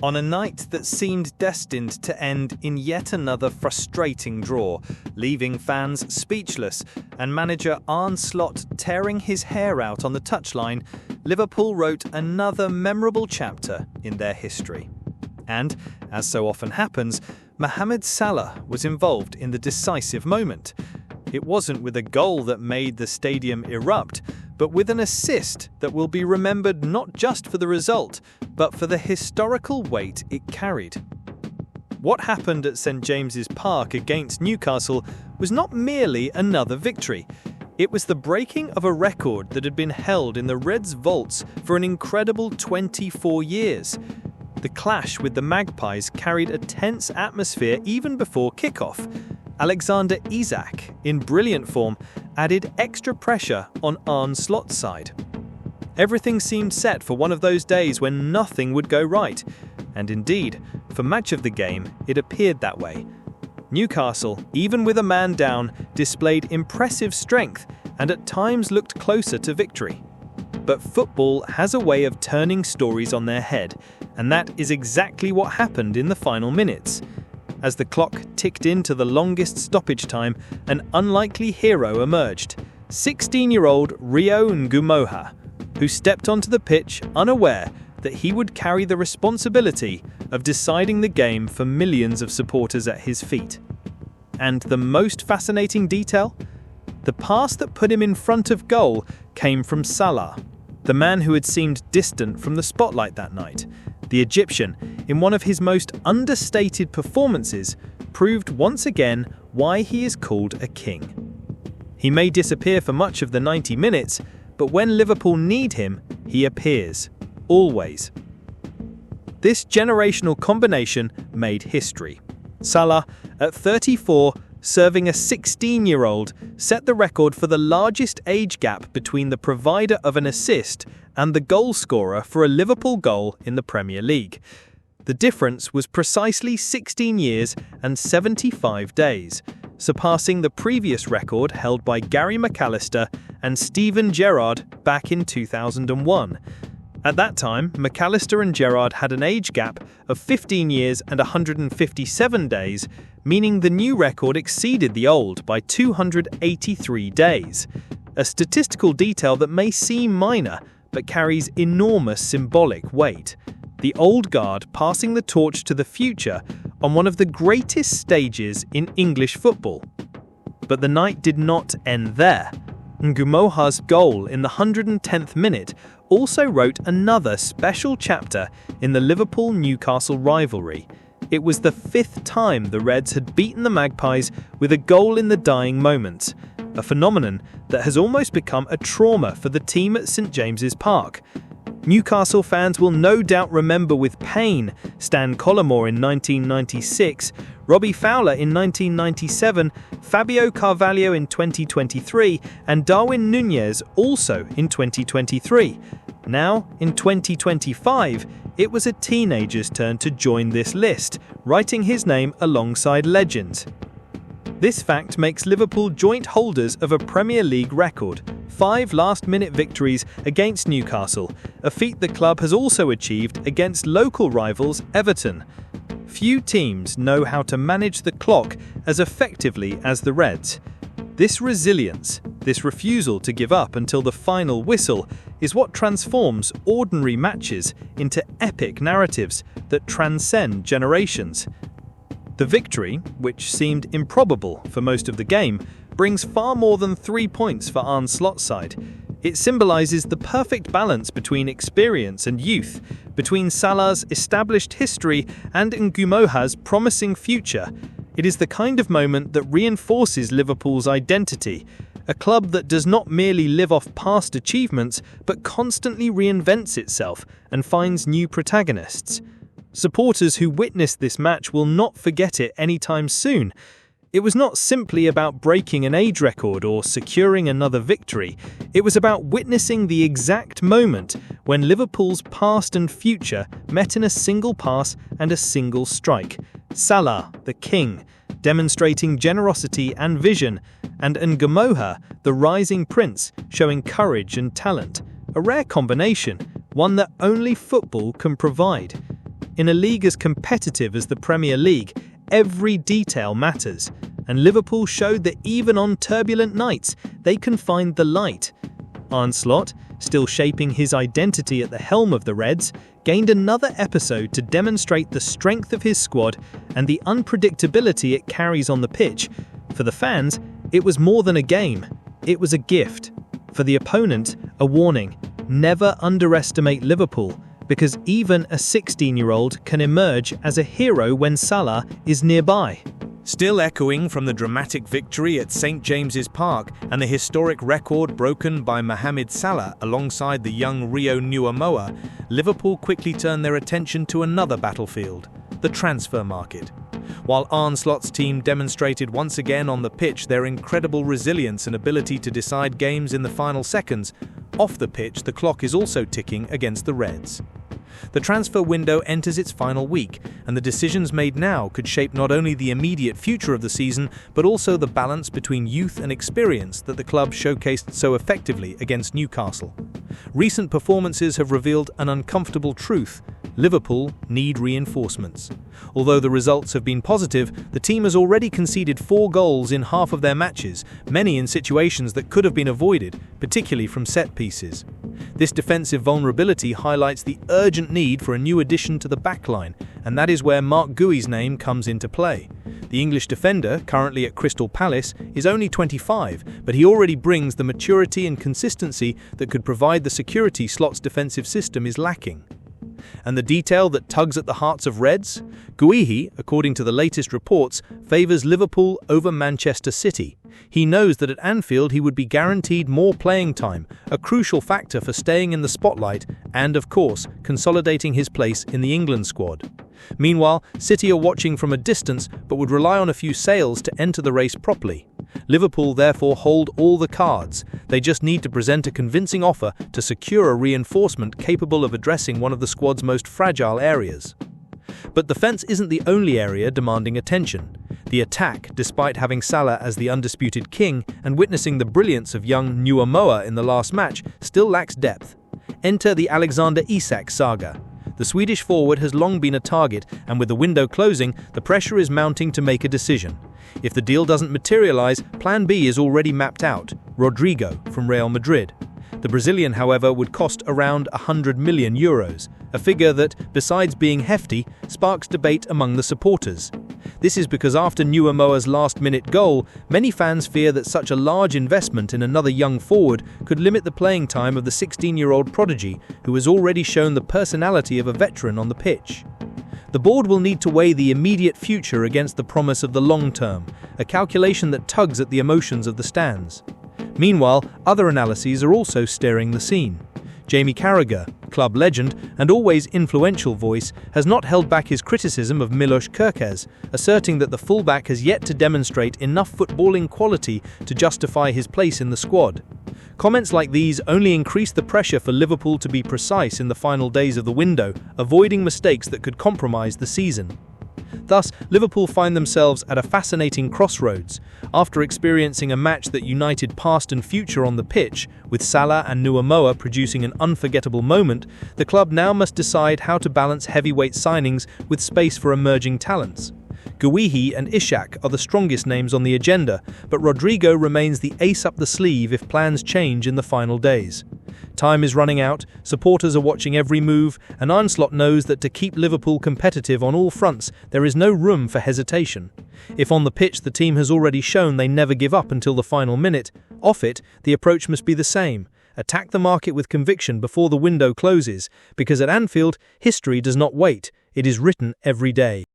On a night that seemed destined to end in yet another frustrating draw, leaving fans speechless and manager Arne Slot tearing his hair out on the touchline, Liverpool wrote another memorable chapter in their history. And, as so often happens, Mohamed Salah was involved in the decisive moment. It wasn't with a goal that made the stadium erupt, but with an assist that will be remembered not just for the result, but for the historical weight it carried. What happened at St James's Park against Newcastle was not merely another victory. It was the breaking of a record that had been held in the Reds' vaults for an incredible 24 years. The clash with the Magpies carried a tense atmosphere even before kickoff. Alexander Isak, in brilliant form, added extra pressure on Arne Slot's side. Everything seemed set for one of those days when nothing would go right, and indeed, for much of the game, it appeared that way. Newcastle, even with a man down, displayed impressive strength and at times looked closer to victory. But football has a way of turning stories on their head, and that is exactly what happened in the final minutes. As the clock ticked into the longest stoppage time, an unlikely hero emerged, 16-year-old Rio Ngumoha, who stepped onto the pitch unaware that he would carry the responsibility of deciding the game for millions of supporters at his feet. And the most fascinating detail? The pass that put him in front of goal came from Salah, the man who had seemed distant from the spotlight that night. The Egyptian, in one of his most understated performances, proved once again why he is called a king. He may disappear for much of the 90 minutes, but when Liverpool need him, he appears. Always. This generational combination made history. Salah, at 34, serving a 16-year-old, set the record for the largest age gap between the provider of an assist and the goal scorer for a Liverpool goal in the Premier League. The difference was precisely 16 years and 75 days, surpassing the previous record held by Gary McAllister and Steven Gerrard back in 2001. At that time, McAllister and Gerrard had an age gap of 15 years and 157 days, meaning the new record exceeded the old by 283 days. A statistical detail that may seem minor, but carries enormous symbolic weight. The old guard passing the torch to the future on one of the greatest stages in English football. But the night did not end there. Ngumoha's goal in the 110th minute also wrote another special chapter in the Liverpool-Newcastle rivalry. It was the 5th time the Reds had beaten the Magpies with a goal in the dying moments, a phenomenon that has almost become a trauma for the team at St James's Park. Newcastle fans will no doubt remember with pain Stan Collymore in 1996, Robbie Fowler in 1997, Fabio Carvalho in 2023, and Darwin Núñez also in 2023. Now, in 2025, it was a teenager's turn to join this list, writing his name alongside legends. This fact makes Liverpool joint holders of a Premier League record, 5 last-minute victories against Newcastle, a feat the club has also achieved against local rivals Everton. Few teams know how to manage the clock as effectively as the Reds. This resilience, this refusal to give up until the final whistle, is what transforms ordinary matches into epic narratives that transcend generations. The victory, which seemed improbable for most of the game, brings far more than 3 points for Arne Slot's side. It symbolises the perfect balance between experience and youth, between Salah's established history and Ngumoha's promising future. It is the kind of moment that reinforces Liverpool's identity, a club that does not merely live off past achievements but constantly reinvents itself and finds new protagonists. Supporters who witnessed this match will not forget it anytime soon. It was not simply about breaking an age record or securing another victory. It was about witnessing the exact moment when Liverpool's past and future met in a single pass and a single strike. Salah, the king, demonstrating generosity and vision, and Ngumoha, the rising prince, showing courage and talent. A rare combination, one that only football can provide. In a league as competitive as the Premier League, every detail matters, and Liverpool showed that even on turbulent nights, they can find the light. Arne Slot, still shaping his identity at the helm of the Reds, gained another episode to demonstrate the strength of his squad and the unpredictability it carries on the pitch. For the fans, it was more than a game, it was a gift. For the opponent, a warning: never underestimate Liverpool, because even a 16-year-old can emerge as a hero when Salah is nearby. Still echoing from the dramatic victory at St James's Park and the historic record broken by Mohamed Salah alongside the young Rio Ngumoha, Liverpool quickly turned their attention to another battlefield, the transfer market. While Arne Slot's team demonstrated once again on the pitch their incredible resilience and ability to decide games in the final seconds, off the pitch the clock is also ticking against the Reds. The transfer window enters its final week, and the decisions made now could shape not only the immediate future of the season, but also the balance between youth and experience that the club showcased so effectively against Newcastle. Recent performances have revealed an uncomfortable truth: Liverpool need reinforcements. Although the results have been positive, the team has already conceded 4 goals in half of their matches, many in situations that could have been avoided, particularly from set pieces. This defensive vulnerability highlights the urgent need for a new addition to the backline, and that is where Mark Guéhi's name comes into play. The English defender, currently at Crystal Palace, is only 25, but he already brings the maturity and consistency that could provide the security Slot's defensive system is lacking. And the detail that tugs at the hearts of Reds? Guéhi, according to the latest reports, favours Liverpool over Manchester City. He knows that at Anfield he would be guaranteed more playing time, a crucial factor for staying in the spotlight and, of course, consolidating his place in the England squad. Meanwhile, City are watching from a distance but would rely on a few sales to enter the race properly. Liverpool therefore hold all the cards. They just need to present a convincing offer to secure a reinforcement capable of addressing one of the squad's most fragile areas. But defence isn't the only area demanding attention. The attack, despite having Salah as the undisputed king and witnessing the brilliance of young Ngumoha in the last match, still lacks depth. Enter the Alexander Isak saga. The Swedish forward has long been a target, and with the window closing, the pressure is mounting to make a decision. If the deal doesn't materialise, Plan B is already mapped out: Rodrigo from Real Madrid. The Brazilian, however, would cost around €100 million, a figure that, besides being hefty, sparks debate among the supporters. This is because after Ngumoha's last-minute goal, many fans fear that such a large investment in another young forward could limit the playing time of the 16-year-old prodigy, who has already shown the personality of a veteran on the pitch. The board will need to weigh the immediate future against the promise of the long term, a calculation that tugs at the emotions of the stands. Meanwhile, other analyses are also stirring the scene. Jamie Carragher, club legend and always influential voice, has not held back his criticism of Milos Kerkez, asserting that the fullback has yet to demonstrate enough footballing quality to justify his place in the squad. Comments like these only increase the pressure for Liverpool to be precise in the final days of the window, avoiding mistakes that could compromise the season. Thus, Liverpool find themselves at a fascinating crossroads. After experiencing a match that united past and future on the pitch, with Salah and Ngumoha producing an unforgettable moment, the club now must decide how to balance heavyweight signings with space for emerging talents. Guéhi and Isak are the strongest names on the agenda, but Rodrigo remains the ace up the sleeve if plans change in the final days. Time is running out, supporters are watching every move, and Arne Slot knows that to keep Liverpool competitive on all fronts, there is no room for hesitation. If on the pitch the team has already shown they never give up until the final minute, off it, the approach must be the same. Attack the market with conviction before the window closes, because at Anfield, history does not wait, it is written every day.